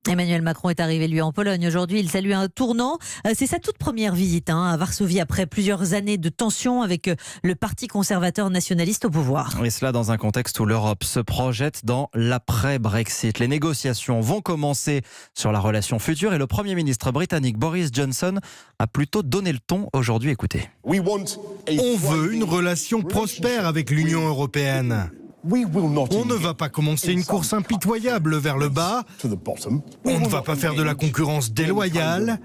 Emmanuel Macron est arrivé, lui, en Pologne aujourd'hui. Il salue un tournant. C'est sa toute première visite à Varsovie après plusieurs années de tensions avec le parti conservateur nationaliste au pouvoir. Et cela dans un contexte où l'Europe se projette dans l'après-Brexit. Les négociations vont commencer sur la relation future et le Premier ministre britannique Boris Johnson a plutôt donné le ton aujourd'hui. Écoutez. On veut une relation prospère avec l'Union européenne. On ne va pas commencer une course impitoyable vers le bas. On ne va pas faire de la concurrence déloyale.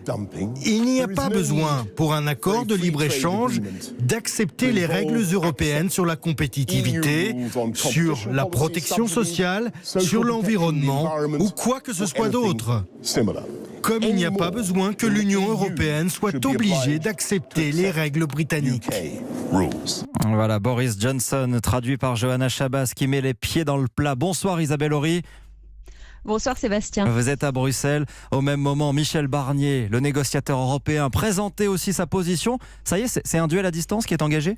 Il n'y a pas besoin, pour un accord de libre-échange, d'accepter les règles européennes sur la compétitivité, sur la protection sociale, sur l'environnement ou quoi que ce soit d'autre. Comme il n'y a pas besoin que l'Union européenne soit obligée d'accepter les règles britanniques. Voilà, Boris Johnson, traduit par Johanna Chabas, qui met les pieds dans le plat. Bonsoir Isabelle Horry. Bonsoir Sébastien. Vous êtes à Bruxelles. Au même moment, Michel Barnier, le négociateur européen, présentait aussi sa position. Ça y est, c'est un duel à distance qui est engagé ?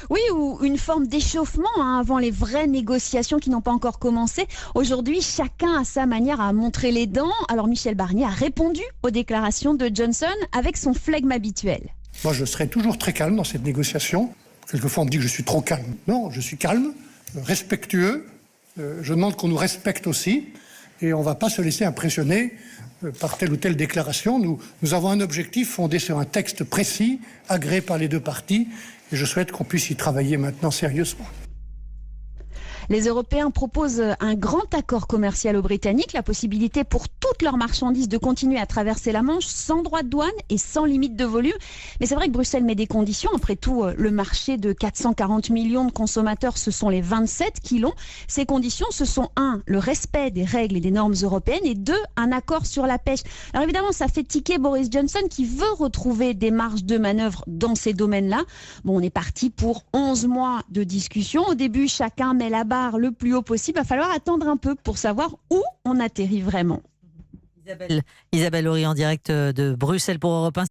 Oui, ou une forme d'échauffement avant les vraies négociations qui n'ont pas encore commencé. Aujourd'hui, chacun à sa manière a montré les dents. Alors Michel Barnier a répondu aux déclarations de Johnson avec son flegme habituel. Moi, je serai toujours très calme dans cette négociation. Quelquefois, on me dit que je suis trop calme. Non, je suis calme, respectueux. Je demande qu'on nous respecte aussi. Et on ne va pas se laisser impressionner par telle ou telle déclaration. Nous avons un objectif fondé sur un texte précis, agréé par les deux parties. Et je souhaite qu'on puisse y travailler maintenant sérieusement. Les Européens proposent un grand accord commercial aux Britanniques, la possibilité pour toutes leurs marchandises de continuer à traverser la Manche sans droits de douane et sans limite de volume. Mais c'est vrai que Bruxelles met des conditions. Après tout, le marché de 440 millions de consommateurs, ce sont les 27 qui l'ont. Ces conditions, ce sont 1, le respect des règles et des normes européennes et 2, un accord sur la pêche. Alors évidemment, ça fait tiquer Boris Johnson qui veut retrouver des marges de manœuvre dans ces domaines-là. Bon, on est parti pour 11 mois de discussion. Au début, chacun met la barre le plus haut possible. Il va falloir attendre un peu pour savoir où on atterrit vraiment. Isabelle Horry en direct de Bruxelles pour Europe 1.